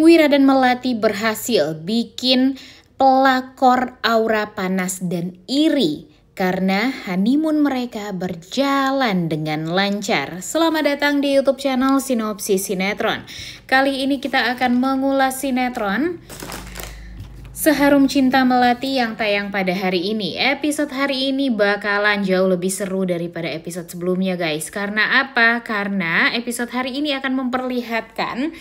Wira dan Melati berhasil bikin pelakor Aura panas dan iri karena honeymoon mereka berjalan dengan lancar. Selamat datang di YouTube channel Sinopsis Sinetron. Kali ini kita akan mengulas sinetron Seharum Cinta Melati yang tayang pada hari ini. Episode hari ini bakalan jauh lebih seru daripada episode sebelumnya, guys. Karena apa? Karena episode hari ini akan memperlihatkan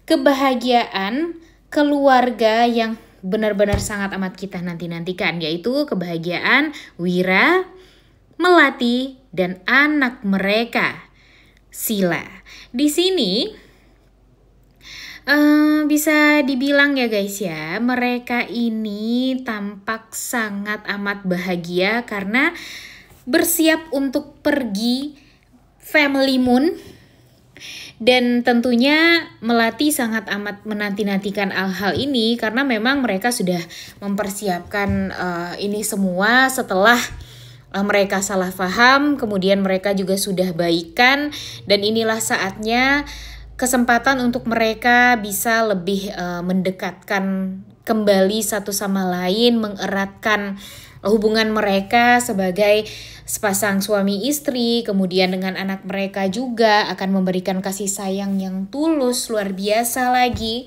kebahagiaan keluarga yang benar-benar sangat amat kita nanti-nantikan, yaitu kebahagiaan Wira, Melati, dan anak mereka, Sila. Di sini bisa dibilang ya guys ya, mereka ini tampak sangat amat bahagia karena bersiap untuk pergi family moon. Dan tentunya Melati sangat amat menanti-nantikan hal ini karena memang mereka sudah mempersiapkan ini semua setelah mereka salah paham, kemudian mereka juga sudah baikan, dan inilah saatnya kesempatan untuk mereka bisa lebih mendekatkan kembali satu sama lain, mengeratkan hubungan mereka sebagai sepasang suami istri, kemudian dengan anak mereka juga akan memberikan kasih sayang yang tulus, luar biasa lagi.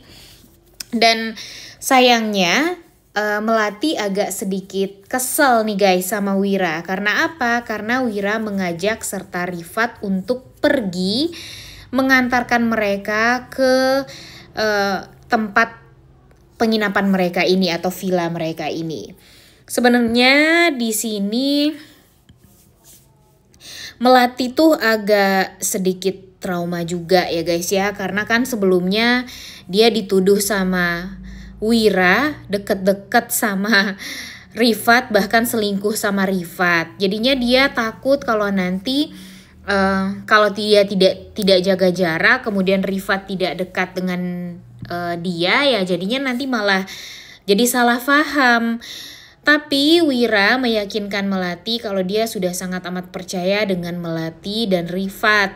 Dan sayangnya Melati agak sedikit kesel nih guys sama Wira. Karena apa? Karena Wira mengajak serta Rifat untuk pergi mengantarkan mereka ke tempat penginapan mereka ini atau villa mereka ini. Sebenarnya di sini Melati tuh agak sedikit trauma juga ya guys ya, karena kan sebelumnya dia dituduh sama Wira deket-deket sama Rifat, bahkan selingkuh sama Rifat. Jadinya dia takut kalau nanti kalau dia tidak jaga jarak, kemudian Rifat tidak dekat dengan dia, ya jadinya nanti malah jadi salah paham. Tapi Wira meyakinkan Melati kalau dia sudah sangat amat percaya dengan Melati dan Rifat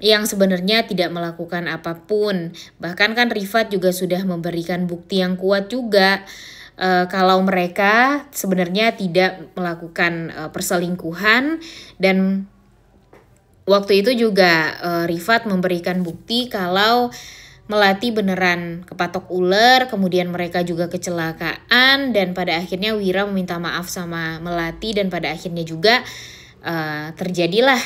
yang sebenarnya tidak melakukan apapun. Bahkan kan Rifat juga sudah memberikan bukti yang kuat juga kalau mereka sebenarnya tidak melakukan perselingkuhan. Dan waktu itu juga Rifat memberikan bukti kalau Melati beneran kepatok ular, kemudian mereka juga kecelakaan, dan pada akhirnya Wira meminta maaf sama Melati, dan pada akhirnya juga terjadilah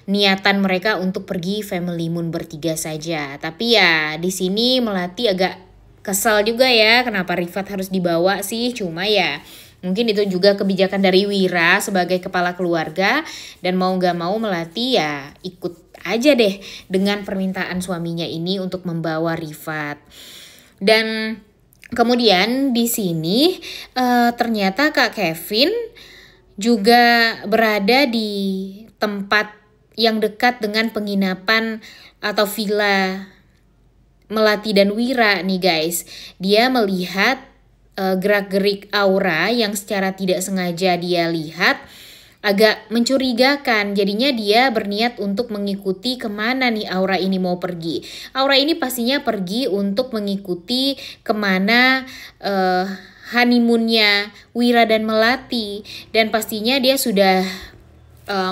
niatan mereka untuk pergi family moon bertiga saja. Tapi ya di sini Melati agak kesal juga ya, kenapa Rifat harus dibawa sih? Cuma ya mungkin itu juga kebijakan dari Wira sebagai kepala keluarga, dan mau gak mau Melati ya ikut aja deh dengan permintaan suaminya ini untuk membawa Rifat. Dan kemudian di sini ternyata Kak Kevin juga berada di tempat yang dekat dengan penginapan atau villa Melati dan Wira nih guys. Dia melihat gerak-gerik aura yang secara tidak sengaja dia lihat agak mencurigakan. Jadinya dia berniat untuk mengikuti kemana nih aura ini mau pergi. Aura ini pastinya pergi untuk mengikuti kemana honeymoonnya Wira dan Melati. Dan pastinya dia sudah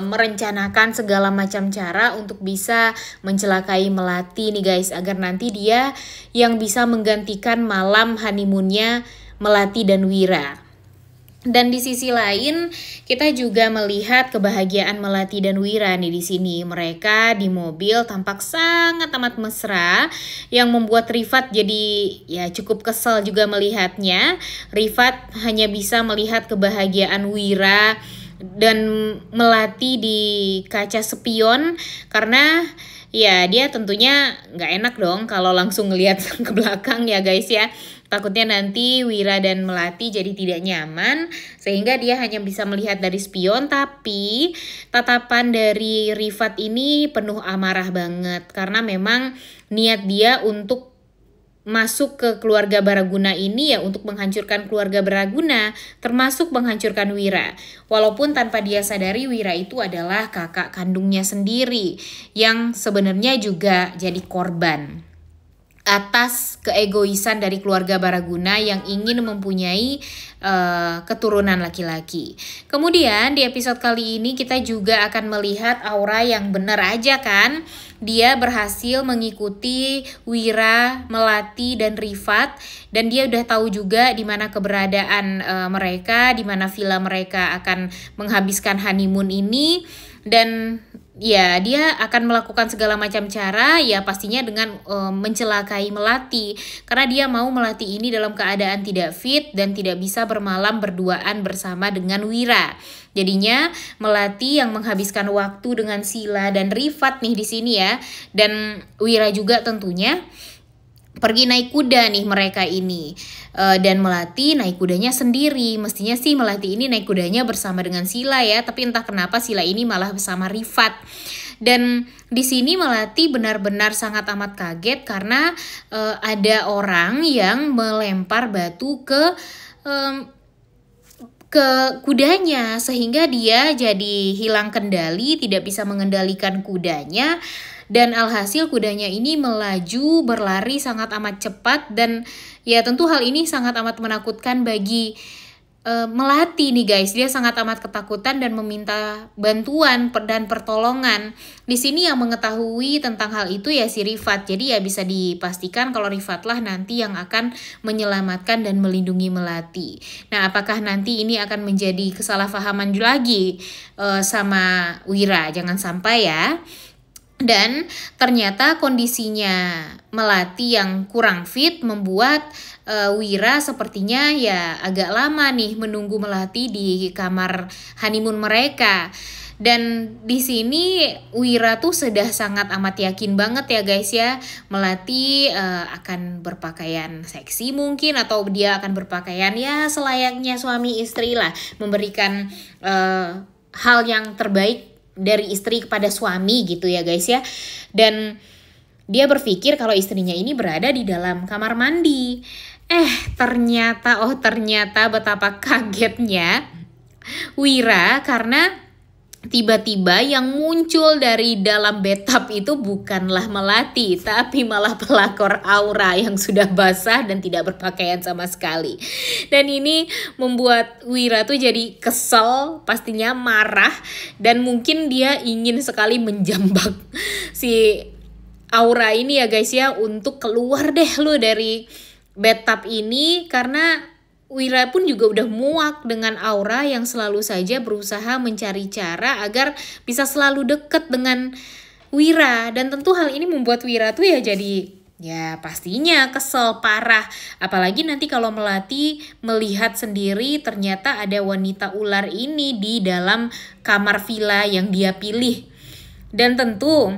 merencanakan segala macam cara untuk bisa mencelakai Melati nih guys, agar nanti dia yang bisa menggantikan malam honeymoonnya Melati dan Wira. Dan di sisi lain kita juga melihat kebahagiaan Melati dan Wira nih di sini. Mereka di mobil tampak sangat amat mesra yang membuat Rifat jadi ya cukup kesal juga melihatnya. Rifat hanya bisa melihat kebahagiaan Wira dan Melati di kaca spion, karena ya dia tentunya nggak enak dong kalau langsung ngelihat ke belakang ya guys ya. Takutnya nanti Wira dan Melati jadi tidak nyaman, sehingga dia hanya bisa melihat dari spion. Tapi tatapan dari Rifat ini penuh amarah banget, karena memang niat dia untuk masuk ke keluarga Baraguna ini ya untuk menghancurkan keluarga Baraguna, termasuk menghancurkan Wira. Walaupun tanpa dia sadari Wira itu adalah kakak kandungnya sendiri yang sebenarnya juga jadi korban. atas keegoisan dari keluarga Baraguna yang ingin mempunyai keturunan laki-laki. Kemudian di episode kali ini kita juga akan melihat Aura yang benar aja kan. Dia berhasil mengikuti Wira, Melati, dan Rifat, dan dia udah tahu juga di mana keberadaan mereka, di mana villa mereka akan menghabiskan honeymoon ini. Dan ya dia akan melakukan segala macam cara, ya pastinya dengan mencelakai Melati, karena dia mau Melati ini dalam keadaan tidak fit dan tidak bisa bermalam berduaan bersama dengan Wira. Jadinya Melati yang menghabiskan waktu dengan Sila dan Rifat nih di sini ya, dan Wira juga tentunya pergi naik kuda nih mereka ini. Dan Melati naik kudanya sendiri. Mestinya sih Melati ini naik kudanya bersama dengan Sila ya, tapi entah kenapa Sila ini malah bersama Rifat. Dan di sini Melati benar-benar sangat amat kaget karena ada orang yang melempar batu ke kudanya, sehingga dia jadi hilang kendali, tidak bisa mengendalikan kudanya. Dan alhasil kudanya ini melaju berlari sangat amat cepat, dan ya tentu hal ini sangat amat menakutkan bagi Melati nih guys. Dia sangat amat ketakutan dan meminta bantuan dan pertolongan. Di sini yang mengetahui tentang hal itu ya si Rifat. Jadi ya bisa dipastikan kalau Rifatlah nanti yang akan menyelamatkan dan melindungi Melati. Nah, apakah nanti ini akan menjadi kesalahpahaman lagi sama Wira? Jangan sampai ya. Dan ternyata kondisinya Melati yang kurang fit membuat Wira sepertinya ya agak lama nih menunggu Melati di kamar honeymoon mereka. Dan di sini Wira tuh sudah sangat amat yakin banget ya guys ya, Melati akan berpakaian seksi mungkin, atau dia akan berpakaian ya selayaknya suami istri lah, memberikan hal yang terbaik dari istri kepada suami gitu ya guys ya. Dan dia berpikir kalau istrinya ini berada di dalam kamar mandi. Ternyata betapa kagetnya Wira karena tiba-tiba yang muncul dari dalam bathtub itu bukanlah Melati, tapi malah pelakor Aura yang sudah basah dan tidak berpakaian sama sekali. Dan ini membuat Wira tuh jadi kesel, pastinya marah, dan mungkin dia ingin sekali menjambak si Aura ini ya guys ya, untuk keluar deh lu dari bathtub ini, karena Wira pun juga udah muak dengan Aura yang selalu saja berusaha mencari cara agar bisa selalu deket dengan Wira. Dan tentu hal ini membuat Wira tuh ya jadi ya pastinya kesel parah. Apalagi nanti kalau Melati melihat sendiri ternyata ada wanita ular ini di dalam kamar villa yang dia pilih. Dan tentu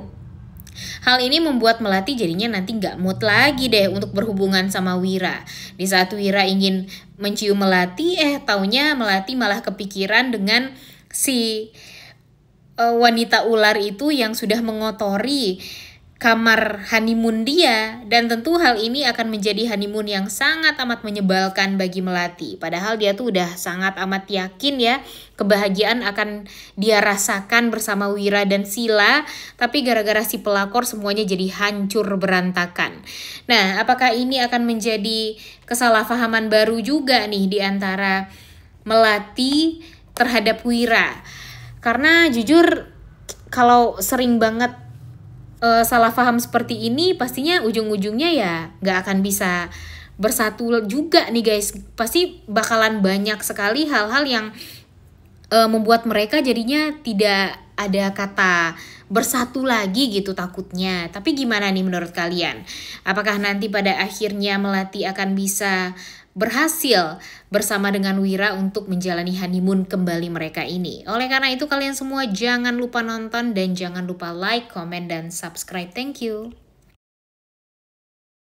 hal ini membuat Melati jadinya nanti nggak mood lagi deh untuk berhubungan sama Wira. Di saat Wira ingin mencium Melati, taunya Melati malah kepikiran dengan si wanita ular itu yang sudah mengotori kamar honeymoon dia. Dan tentu hal ini akan menjadi honeymoon yang sangat amat menyebalkan bagi Melati. Padahal dia tuh udah sangat amat yakin ya kebahagiaan akan dia rasakan bersama Wira dan Sila. Tapi gara-gara si pelakor semuanya jadi hancur berantakan. Nah, apakah ini akan menjadi kesalahpahaman baru juga nih di antara Melati terhadap Wira? Karena jujur kalau sering banget salah paham seperti ini, pastinya ujung-ujungnya ya nggak akan bisa bersatu juga nih guys. Pasti bakalan banyak sekali hal-hal yang membuat mereka jadinya tidak ada kata bersatu lagi gitu takutnya. Tapi gimana nih menurut kalian? Apakah nanti pada akhirnya Melati akan bisa berhasil bersama dengan Wira untuk menjalani honeymoon kembali mereka ini? Oleh karena itu kalian semua jangan lupa nonton dan jangan lupa like, comment, dan subscribe. Thank you.